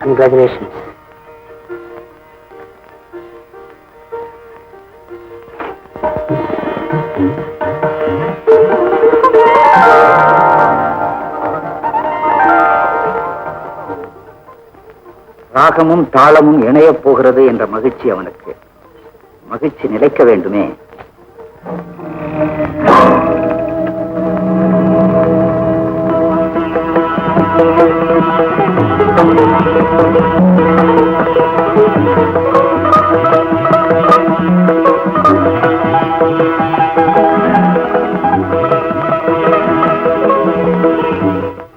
Congratulations. ராகமும் தாளமும் இணையப் போகிறது என்ற மகிழ்ச்சி அவனுக்கு. மகிழ்ச்சி நிலைக்க வேண்டுமே.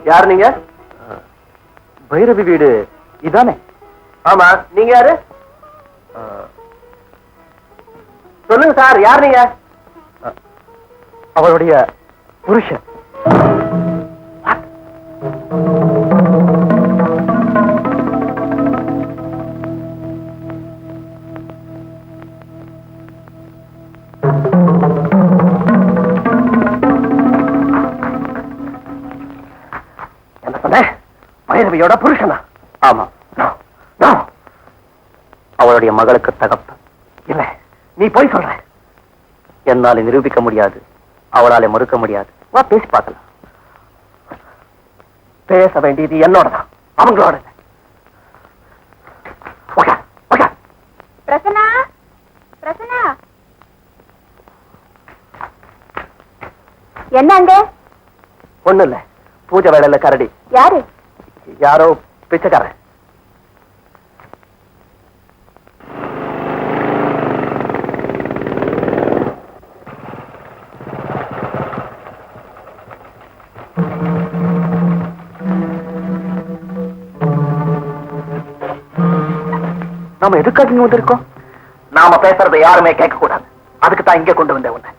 யார் நீங்க? பைரவி வீடு இதானே? ஆமா, நீங்க யாரு? சொல்லுங்க சார், யார் நீங்க? அவளுடைய புருஷன். என்ன சொன்ன? பைரவியோட புருஷனா? ஆமா. அவளுடைய மகளுக்கு தகப்ப இல்ல, நீ போய் சொல்ற. என்னால நிரூபிக்க முடியாது, அவளால மறுக்க முடியாது. வா பேசி பார்க்கலாம். பேச வேண்டியது என்னோடதான், அவங்களோட. பிரசன்னா, பிரசன்னா, என்ன அங்க? ஒண்ணு இல்ல, பூஜை வேலையில கரடி. யாரு? யாரோ பிச்சைக்காரன். நாம எதுக்காக இங்க வந்திருக்கோம்? நாம பேசுறதை யாருமே கேட்க கூடாது. அதுக்கு தான் இங்க கொண்டு வந்தேன் உன்னை.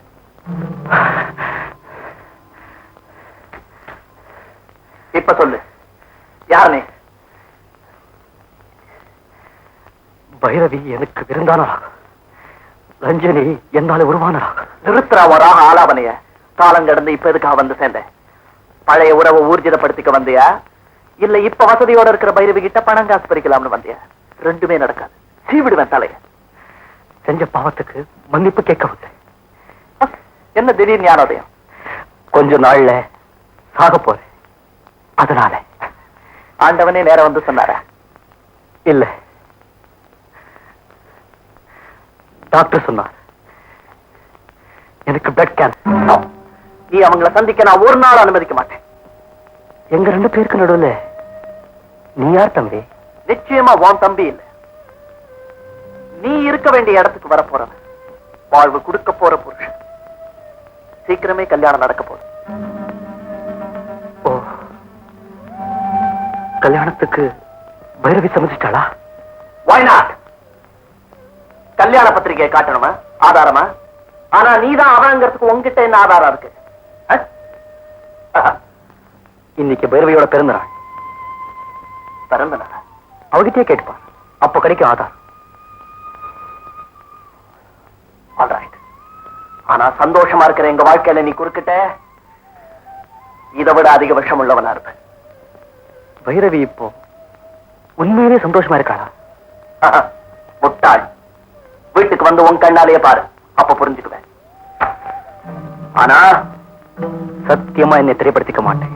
இப்ப சொல்லு, யார் நீ? பைரவி எனக்கு விருந்தானா? ரஞ்சனி என்னால உருவானா? நிறுத்துறாவராக ஆலாபனைய காலம் கடந்து இப்ப எதுக்காக வந்து சேர்ந்தேன்? பழைய உறவை ஊர்ஜிதப்படுத்திக்க வந்தியா, இல்ல இப்ப வசதியோட இருக்கிற பைரவி கிட்ட பணம் காசு பறிக்கலாம்னு வந்தியா? ரெண்டுமே நடக்காது. சீவிடுவேன் தலைய. செஞ்ச பாவத்துக்கு மன்னிப்பு கேட்க வந்தேன். என்ன திடீர் ஞானோதயம்? கொஞ்ச நாள்ல சாக போறேன், அதனால. ஆண்டவனே நேரம் வந்து சொன்னார? இல்ல, டாக்டர் சொன்னார் எனக்கு பிளட் கேன்சர். நீ அவங்களை சந்திக்க நான் ஒரு நாள் அனுமதிக்க மாட்டேன். எங்க ரெண்டு பேருக்கு நடுவுல நீ யார் தம்பி? நிச்சயமா உன் தம்பி இல்ல. நீ இருக்க வேண்டிய இடத்துக்கு வர போற வாழ்வு கொடுக்க போற புருஷன். சீக்கிரமே கல்யாணம் நடக்க போற. ஓ, கல்யாணத்துக்கு பைரவி சம்மதிச்சிட்டாளா? Why not? கல்யாண பத்திரிகையை காட்டணுமா? ஆதாரமா? ஆனா நீதான் அவங்கிறதுக்கு உங்ககிட்ட என்ன ஆதாரம் இருக்கு? இன்னைக்கு பைரவியோட பிறந்த நாள். பிறந்த நாள் அவகிட்டே கேட்டுப்பான், அப்ப கிடைக்கும் ஆதாரம். ஆல்ரைட். ஆனா சந்தோஷமா இருக்கிற எங்க வாழ்க்கையில நீ குறுக்கிட்ட, இதை விட அதிக விஷம் உள்ளவனா இருப்ப. பைரவி இப்போ உண்மையிலே சந்தோஷமா இருக்காளா? முட்டாள். வீட்டுக்கு வந்து உன் கண்ணாலேயே பாரு, அப்ப புரிஞ்சுக்குவேன். ஆனா சத்தியமா என்னை திரைப்படுத்திக்க மாட்டேன்.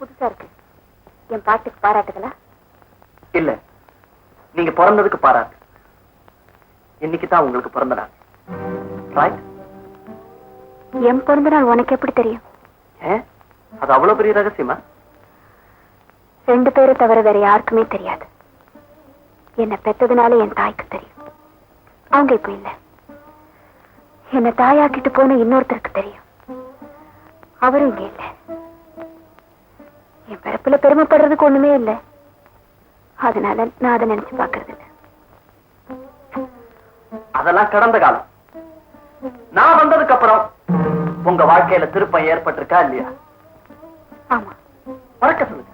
புதுசா இருக்கு. என் பாட்டுக்கு பாராட்டுகளா? இல்ல, நீங்க பிறந்ததுக்கு பாராட்டு. இன்னைக்குதான் உங்களுக்கு பிறந்த நாள். ரைட்? என் பிறந்த நாள் உனக்கு எப்படி தெரியும்? அது அவ்வளவு பெரிய ரகசியமா? 2 பேரை தவிர வேற யாருக்குமே தெரியாது. என்னை பெற்றதுனால என் தாய்க்கு தெரியும். அவங்க இப்ப இல்ல. என்னை தாயாக்கிட்டு போன இன்னொருத்தருக்கு தெரியும். அவரும் இங்க இல்ல. என் பிறப்புல பெருமைப்படுறதுக்கு ஒண்ணுமே இல்லை. அதனால நான் அதை நினைச்சு பாக்குறது இல்லை. அதெல்லாம் கடந்த காலம். நான் வந்ததுக்கு அப்புறம் உங்க வாழ்க்கையில திருப்பம் ஏற்பட்டிருக்கா இல்லையா? ஆமா. மறக்க சொல்லுங்க.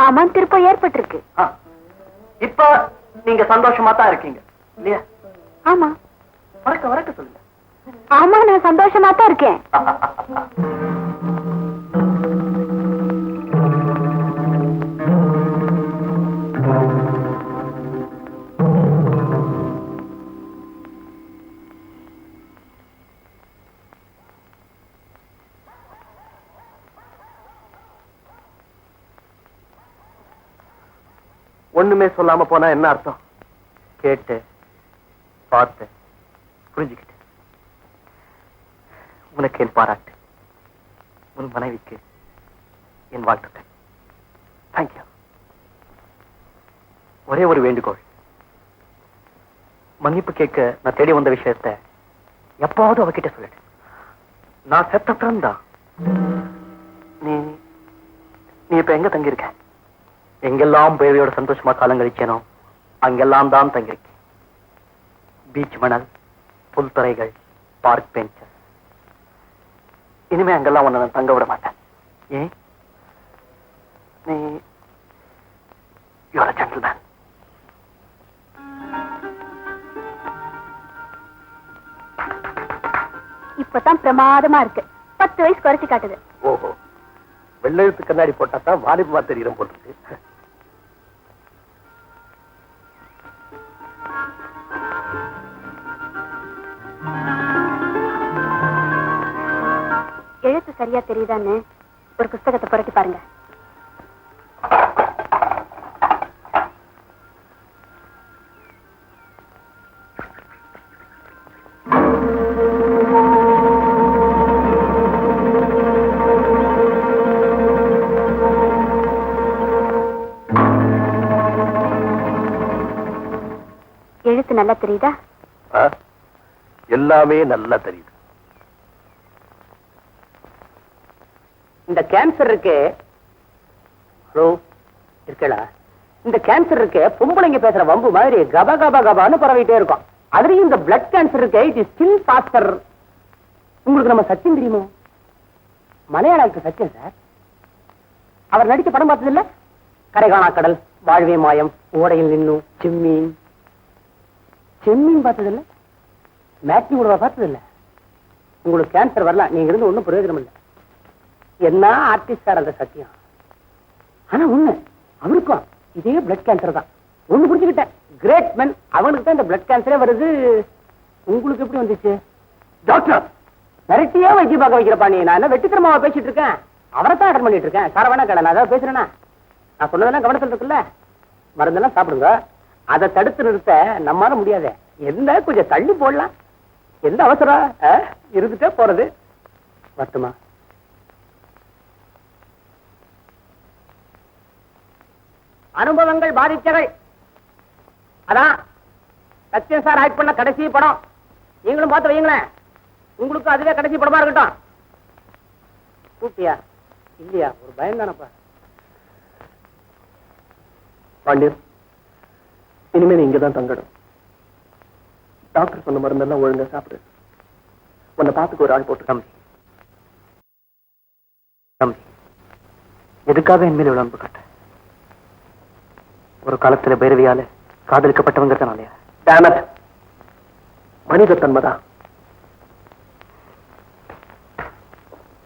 ஆமா, திருப்பம் ஏற்பட்டிருக்கு. இப்ப நீங்க சந்தோஷமா தான் இருக்கீங்க இல்லையா? ஆமா. மறக்க சொல்லுங்க. ஆமா, நான் சந்தோஷமா தான் இருக்கேன். ஒண்ணுமே சொல்லாம போனா என்ன அர்த்தம்? கேட்டு பார்த்து புரிஞ்சுக்கிட்டு. உனக்கு என் பாராட்டு, உன் மனைவிக்கு என் வாழ்த்துக்கள். தேங்க்யூ. ஒரே ஒரு வேண்டுகோள், மன்னிப்பு கேட்க நான் தேடி வந்த விஷயத்தை எப்பாவது அவகிட்ட சொல்லிடு. நான் செத்தப்புறம் தான். நீ நீ இப்ப எங்க தங்கியிருக்க? எங்கெல்லாம் பேரையோட சந்தோஷமா காலம் கழிச்சேனோ அங்கெல்லாம் தான் தங்கியிருக்கேன். பீச் மணல், புல்தரைகள், பார்க் பெஞ்சஸ். இனிமே அங்கெல்லாம் உன்னை நான் தங்க விட மாட்டேன். ஏன்? நீ யூ ஆர் எ ஜென்டில்மேன். இப்பதான் பிரமாதமா இருக்கு. 10 வயசு குறைச்சு காட்டுது. ஓஹோ, வெள்ளெழுத்து கண்ணாடி போட்டா தான் வாலிபமா தெரியும் போட்டு. எழுத்து சரியா தெரியுதான்னு ஒரு புஸ்தகத்தை புரட்டி பாருங்க. எழுத்து நல்லா தெரியுதா? எல்லாமே நல்லா தெரியுது. இந்த கேன்சர் இருக்கு. ஹலோ, இருக்கலா? இந்த கேன்சர் இருக்கு, பொம்பளைங்க பேசுற வம்பு மாதிரி கப கப கபான்னு பரவிட்டே இருக்கும். அதுலயும் இந்த பிளட் கேன்சர் இருக்கு, இட் இஸ் ஸ்டில் ஃபாஸ்டர். உங்களுக்கு நம்ம சச்சின் தெரியுமோ? மலையாளத்துக்கு சச்சின் சார். அவர் நடிச்ச படம் பார்த்தது இல்ல? கரைகாணா கடல், வாழ்வே மாயம், ஓடையில் நின்னும், செம்மீன். செம்மீன் பார்த்தது இல்ல? மேட்னி கூட பார்த்தது இல்ல? உங்களுக்கு கேன்சர் வரலாம், நீங்க இருந்து ஒன்னும் பிரயோஜனம் இல்லை. என்ன ஆர்டிஸ்ட் சார் அந்த சத்தியம். ஆனா உண்மை, அவருக்கும் இதே பிளட் கேன்சர் தான். ஒண்ணு புரிஞ்சுக்கிட்டேன், கிரேட் மென் அவனுக்கு தான் இந்த பிளட் கேன்சரே வருது. உங்களுக்கு எப்படி வந்துச்சு? டாக்டர் மிரட்டியே வைத்தியம் பார்க்க வைக்கிறப்பா நீ. நான் என்ன வெட்டித்தனமாவா பேசிட்டு இருக்கேன்? அவரை தான் அட்டன் பண்ணிட்டு இருக்கேன். சாரவணா கடை நான் அதாவது பேசுறேன்னா, நான் சொன்னதெல்லாம் கவனத்தில் இருக்குல்ல? மருந்தெல்லாம் சாப்பிடுங்க. அதை தடுத்து நிறுத்த நம்மால முடியாது. என்ன கொஞ்சம் தள்ளி போடலாம். எந்த அவசரம்? இருந்துட்டே போறது. வரட்டுமா? அனுபவங்கள் பாதித்தகள். அதான் சத்யன் சார் ஆக்ட் பண்ண கடைசி படம். நீங்களும் பார்த்து வைங்களேன், உங்களுக்கு அதுவே கடைசி படமா இருக்கட்டும். கூட்டியா இல்லையா? ஒரு பயம் தானப்பா. பாண்டியன், இனிமே நீ இங்கதான் தங்கணும். டாக்டர் சொன்ன மருந்தெல்லாம் ஒழுங்கா சாப்பிடு. உன்னை பார்த்துக்க ஒரு ஆள் போட்டு. தம்பி தம்பி, எதுக்காக என் மேல இவ்வளவு அன்பு காட்ட? ஒரு காலத்துல பைரவியால காதலிக்கப்பட்டவங்க தானாலயா? மனித தன்மைதான்.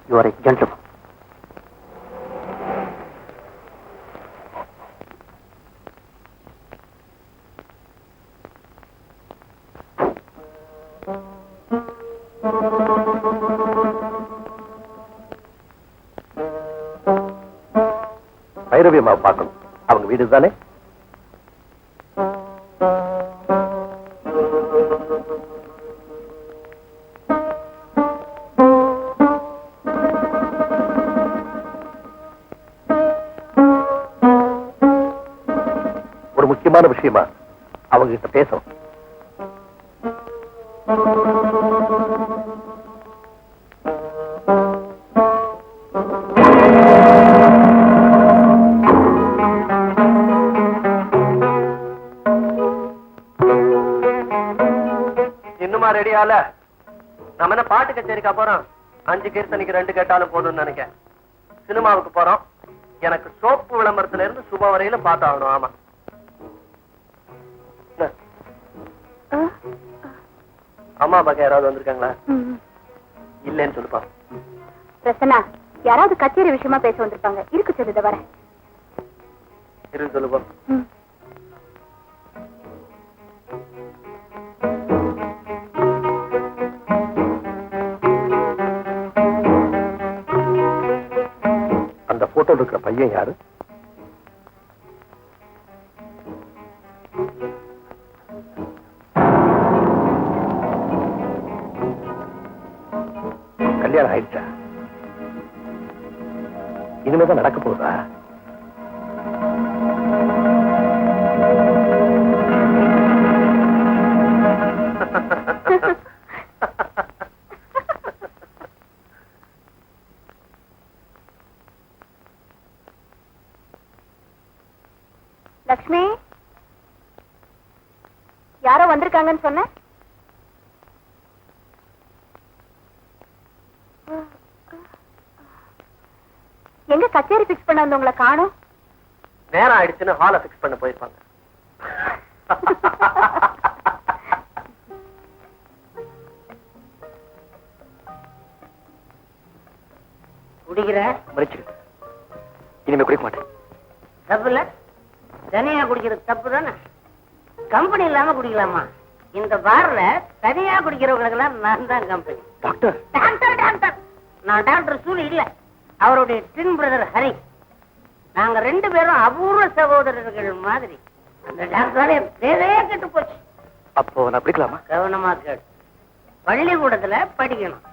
You are a gentleman. Bhairavi அம்மா பார்க்கணும். அவங்க வீடு தானே? ஒரு முக்கியமான விஷயமா அவங்க கிட்ட பேசணும். கச்சேரிக்கா போறோம்? 5 கீர்த்தனைக்கு 2 கேட்டாலும் போதும்னு நினைக்கிறேன். சினிமாவுக்கு போறோம். எனக்கு சோப்பு விளம்பரத்துல இருந்து சுப வரையில பார்த்தாகணும். ஆமா. அம்மா அப்பாக்கு யாராவது வந்திருக்காங்களா? இல்லன்னு சொல்லுப்பா. பிரசன்னா, யாராவது கச்சேரி விஷயமா பேச வந்திருப்பாங்க. இருக்கு சொல்லுத வரேன். இருக்கு சொல்லுப்பா. அந்த போட்டோ இருக்கிற பையன் யாரு? கல்யாணம் ஆயிடுச்சா? இனிமேதான் நடக்க போகுதா? லக்ஷ்மி, யாரோ வந்திருக்காங்கன்னு சொன்ன? எங்க கச்சேரி பிக்ஸ் பண்ண வந்தவங்களை காணோம்? நேரம் ஆயிடுச்சுன்னு ஹாலை பிக்ஸ் பண்ண போயிருப்பாங்க. குடிக்கிற மன்னிச்சுக்க, இனிமே குடிக்க மாட்டேன். தப்பு இல்ல, தனியா குடிக்கிறது தப்பு தானே. கம்பெனி இல்லாம குடிக்கலாமா? இந்த பார்ல தனியா குடிக்கிறவங்களுக்கு எல்லாம் நான் தான் கம்பெனி. டாக்டர், டாக்டர் டாக்டர் நான் டாக்டர் சூலி இல்ல, அவருடைய ட்வின் பிரதர் ஹரி. நாங்க 2 பேரும் அபூர்வ சகோதரர்கள் மாதிரி. அந்த டாக்டரால பேரே கெட்டு போச்சு. அப்போ நான் பிடிக்கலாமா? கவனமா கேடு. பள்ளிக்கூடத்துல படிக்கணும்,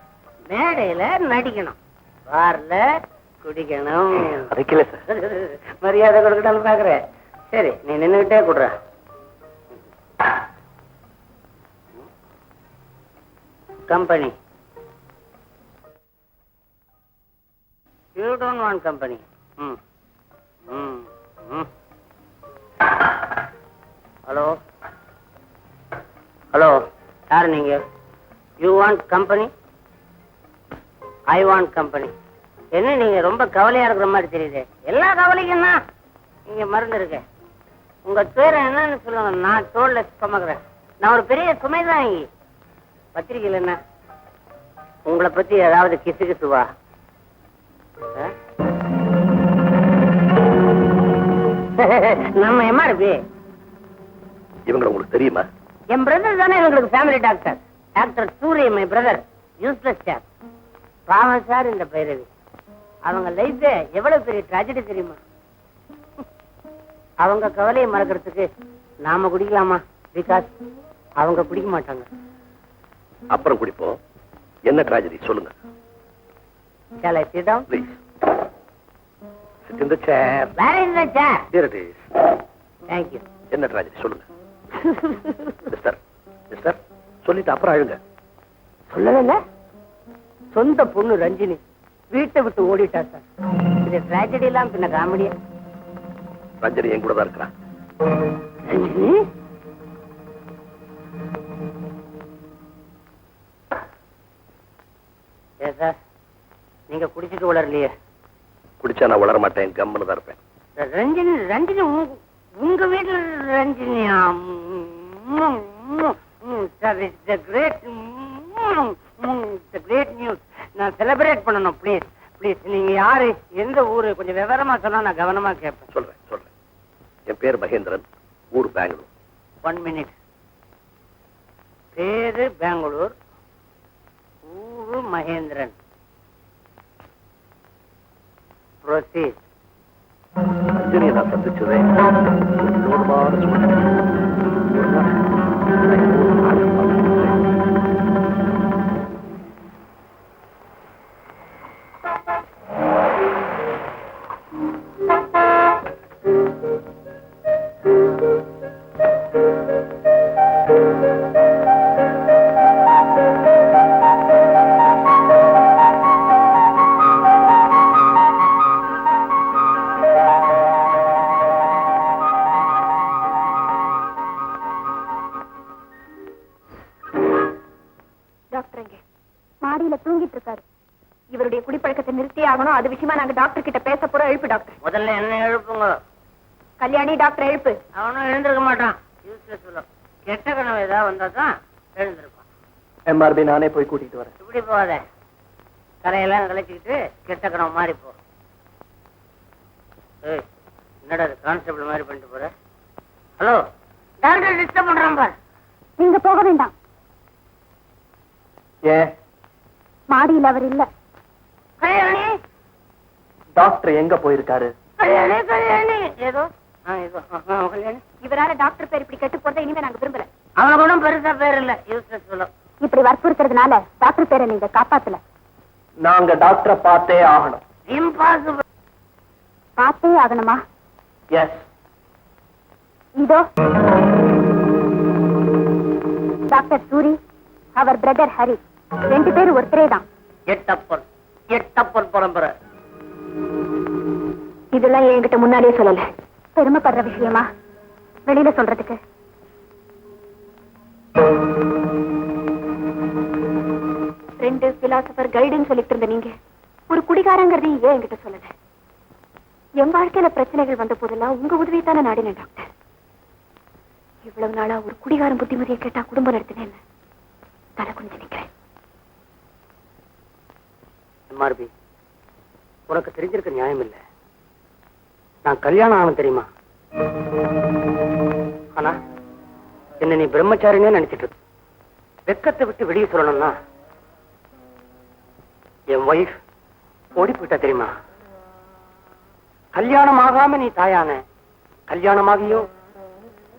மேடையில நடிக்கணும், பார்ல குடிக்கணும். அதுக்கு இல்ல சார். மரியாதை கொடுக்கட்டாலும் பாக்குறேன். சரி, நீ நின்னுகிட்டே குடுற. Company. You don't want company. Hello hello, யாரு நீங்க? You want company? I want company. என்ன நீங்க ரொம்ப கவலையா இருக்கிற மாதிரி தெரியுது. எல்லா கவலைக்கும் தான் இங்க மருந்து இருக்கு. உங்க பேர் என்னன்னு சொல்லுங்க, நான் தோல்ல சுமக்கிறேன். நான் ஒரு பெரிய சுமைதான். இங்க பத்திரிகையில் என்ன உங்களை பத்தி ஏதாவது கிசு கிசுவா? நம்ம எம்ஆர்பி. இவங்க உங்களுக்கு தெரியுமா? என் பிரதர் தானே எங்களுக்கு ஃபேமிலி டாக்டர். டாக்டர் சூரிய மை பிரதர். Useless sir. பாவம் சார் இந்த பைரவி. அவங்க லைஃப் எவ்வளவு பெரிய ட்ராஜடி தெரியுமா? அவங்க கவலையை மறக்கிறதுக்கு நாம குடிக்கலாமா? பிகாஸ் அவங்க குடிக்க மாட்டாங்க. அப்புறம் குடிப்போம். என்ன ட்ராஜடி சொல்லுங்க. Shall I sit down? Please. Sit in the chair. Where is the chair? Here it is. Thank you. என்ன ட்ராஜடி சொல்லுங்க. மிஸ்டர், மிஸ்டர் சொல்லிட்டு அப்புறம் அழுங்க. சொல்லல. சொந்த பொண்ணு ரஞ்சினி வீட்டை விட்டு ஓடிட்டா சார். இது ட்ராஜடி எல்லாம் பின்ன காமெடியா? ரஞ்சனி என் கூட தான் இருக்கிறான். ரஞ்சினி சார், நீங்க குடிச்சிட்டு வளரலையே? குடிச்சா நான் வளர மாட்டேன், கம்முன்னு தான் இருப்பேன். ரஞ்சினி ரஞ்சினி உங்க வீட்டுல ரஞ்சினியா? Great news. நான் செலிப்ரேட் பண்ணணும். Please please. நீங்க யாரு, எந்த ஊரு, கொஞ்சம் விவரமா சொன்னா நான் கவனமா கேட்பேன். சொல்றேன். என் பேர் மகேந்திரன், ஊர் பெங்களூர். 1 minute. பேரு பெங்களூர், ஊரு மகேந்திரன். Proceed. ரஞ்சனியை நான் சந்திச்சதே வினோதமான சூழ்நிலை. ஒரு நாள் நான் ஒரு நாடகம் பார்த்துட்டு இவருடைய குடிப்பழக்கத்தை நிறுத்தியே ஆகணும். அது விஷயமா நாங்க டாக்டர் கிட்ட பேச போறோம். எழுப்பு டாக்டர். முதல்ல என்ன எழுப்புங்க. கல்யாணி டாக்டர் எழுப்பு. அவனும் எழுந்திருக்க மாட்டான். கெட்ட கனவு ஏதாவது வந்தா தான் எழுந்திருப்பான். எம்ஆர்பி நானே போய் கூட்டிட்டு வரேன். இப்படி போகாத, கரையெல்லாம் கலைச்சிக்கிட்டு கெட்ட கனவு மாதிரி போ. ஏய், என்னடா கான்ஸ்டபிள் மாதிரி பண்ணிட்டு போற? ஹலோ டாக்டர், டிஸ்டர்ப் பண்றான் பார். நீங்க போக வேண்டாம். ஏன்? மாடியில் அவர் இல்ல. கல்யாணி, டாக்டர் எங்க போயிருக்காரு? கல்யாணி, கல்யாணி, ஏதோ கல்யாணி. இவரால டாக்டர் பேர் இப்படி கெட்டு போறதை இனிமே நாங்க விரும்பல. அவனுக்கு ஒன்றும் பெருசா பேர் இல்ல, யூஸ்லெஸ் சொல்லும். இப்படி வற்புறுத்துறதுனால டாக்டர் பேரை நீங்க காப்பாத்தல. நாங்க டாக்டரை பார்த்தே ஆகணும். இம்பாசிபிள். பார்த்தே ஆகணுமா? எஸ். இதோ டாக்டர் சூரி, அவர் பிரதர் ஹரி, 2 பேரும் ஒருத்தரே தான். எட்டப்பன் பரம்பரை. இதெல்லாம் என்கிட்ட முன்னாடியே சொல்லல. பெருமைப்படுற விஷயமா வெளியில சொல்றதுக்கு? ஃப்ரெண்டு, பிலாசபர், கைடுன்னு சொல்லிட்டு இருந்த நீங்க ஒரு குடிகாரங்கிறதையும் ஏன் என்கிட்ட சொல்லல? என் வாழ்க்கையில பிரச்சனைகள் வந்த போதெல்லாம் உங்க உதவியை தானே நாடினேன் டாக்டர். இவ்வளவு நாளா ஒரு குடிகாரம் புத்திமதியை கேட்டா குடும்பம் நடத்தினேன். தலை குனிஞ்சு நிக்கிறேன். எம்ஆர்பி, உனக்கு தெரிஞ்சிருக்க நியாயம் இல்ல. நான் கல்யாணம் ஆனது தெரியுமா? ஆனா என்ன நீ பிரம்மச்சாரினே நினைச்சிட்டு இருக்க. வெக்கத்தை விட்டு வெளியே சொல்லணும்னா என் ஒய்ஃப் ஓடி போயிட்டா தெரியுமா? கல்யாணம் ஆகாம நீ தாயான, கல்யாணமாகியோ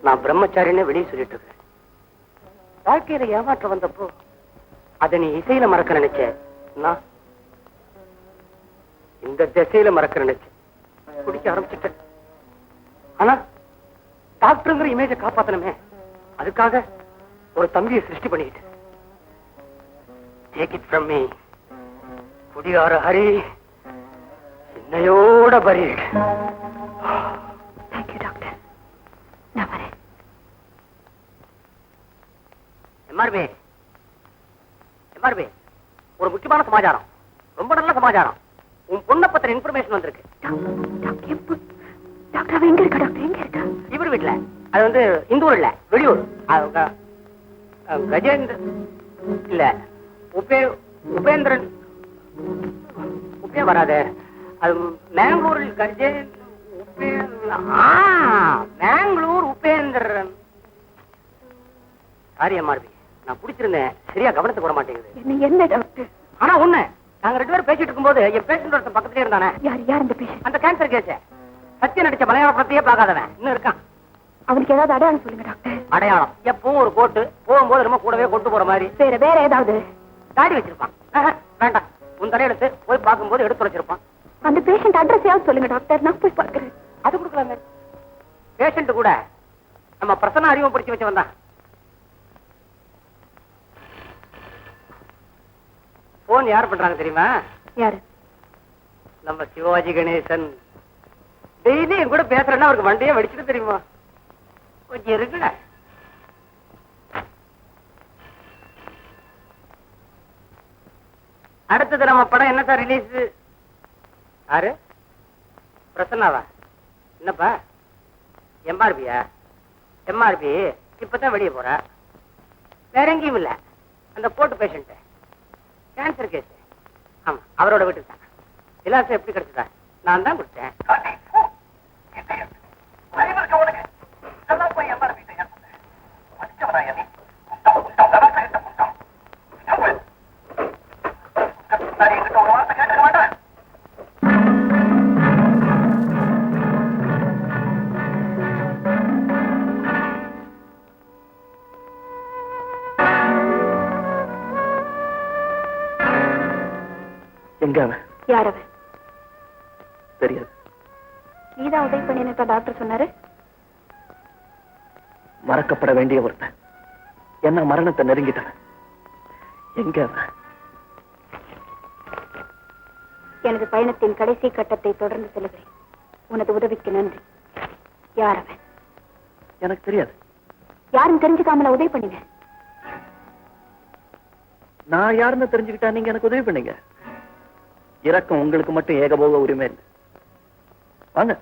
நான் பிரம்மச்சாரினே வெளியே சொல்லிட்டு இருக்கேன். வாழ்க்கையில ஏமாற்றம் வந்தப்போ அதை நீ இசையில மறக்க நினைச்ச, நான் இந்த திசையில மறக்க நினைச்சேன். குடிக்க ஆரம்பிச்சுட்டேன். ஆனா டாக்டருங்கிற இமேஜை காப்பாத்தணுமே, அதுக்காக ஒரு தம்பியை சிருஷ்டி பண்ணிக்கிட்டேன். டேக் இட் ஃப்ரம் மீ, குடியார ஹரி என்னையோட பரீட். Thank you doctor. நான் வரேன். எம்ஆர்பி, எம்ஆர்பி, ஒரு முக்கியமான சமாச்சாரம், ரொம்ப நல்ல சமாச்சாரம். உன் பொண்ணை பத்திர இன்ஃபர்மேஷன் வந்திருக்கு. டாக்டர் அவ எங்க இருக்கா? டாக்டர் எங்க இருக்கா? இவர் வீட்டுல. அது வந்து இந்த ஊர் இல்ல, வெளியூர். கஜேந்திர இல்ல, உபேந்திரன். உபே வராது. அது மேங்களூரில் மேங்களூர் உபேந்திரன். சாரி எம்ஆர்பி, நான் குடிச்சிருந்தேன், சரியா கவனத்துக்கு வர மாட்டேங்குது. என்ன டாக்டர்? ஆனா ஒண்ணு, நாங்க 2 பேரும் பேசிட்டு இருக்கும்போது என் பேஷண்ட் ஒருத்தன் பக்கத்துலயே இருந்தானே. யார் அந்த பேஷண்ட்? அந்த கேன்சர் கேஸ் சத்திய நடிச்ச மலையாள படத்தையே பார்க்காதவன் இன்னும் இருக்கான். அவனுக்கு ஏதாவது அடையாளம் சொல்லுங்க டாக்டர். அடையாளம் எப்பவும் ஒரு கோட்டு, போகும்போது ரொம்ப கூடவே கொண்டு போற மாதிரி. வேற ஏதாவது? தாடி வச்சிருப்பான். வேண்டாம், உன் தலையெடுத்து போய் பார்க்கும்போது எடுத்து வச்சிருப்பான். அந்த பேஷண்ட் அட்ரஸ் யாவது சொல்லுங்க டாக்டர், நான் போய் பார்க்கிறேன். அது கொடுக்கலாங்க. பேஷண்ட் கூட நம்ம பிரசன்ன அறிவும் படிச்சு வச்சு வந்தான். போன் யார் பண்றாங்க தெரியுமா? யாரு? நம்ம சிவாஜி கணேசன். டெய்லி என் கூட பேசுறேன்னா அவருக்கு வண்டியே வெடிச்சுட்டு தெரியுமா? கொஞ்சம் இருக்குடா. அடுத்தது நம்ம படம் என்ன சார் ரிலீஸ்? யாரு? பிரசன்னாவா? என்னப்பா? எம்ஆர்பியா? எம்ஆர்பி இப்பதான் வெளியே போற. வேற எங்கேயும் இல்ல. அந்த போட்டு பேஷண்ட் கேன்சர் கேஸ். ஆமா, அவரோட வீட்டுக்கு தான். விலாசம் எப்படி கிடைச்சதா? நான் தான் கொடுத்தேன். எங்க அவன்? யார் அவன்? தெரியாது. நீதான் உதவி பண்ணினதா டாக்டர் சொன்னாரு. மறக்கப்பட வேண்டிய ஒருத்தன் என்ன மரணத்தை நெருங்கிட்டான். எங்க அவன்? எனது பயணத்தின் கடைசி கட்டத்தை தொடர்ந்து செல்கிறேன். உனது உதவிக்கு நன்றி. யார் அவன்? எனக்கு தெரியாது. யாரும் தெரிஞ்சுக்காமல உதவி பண்ணின. நான் யாருன்னு தெரிஞ்சுக்கிட்டா நீங்க எனக்கு உதவி பண்ணீங்க. இரக்கம் உங்களுக்கு மட்டும் ஏகபோக உரிமை இல்லை. வாங்க.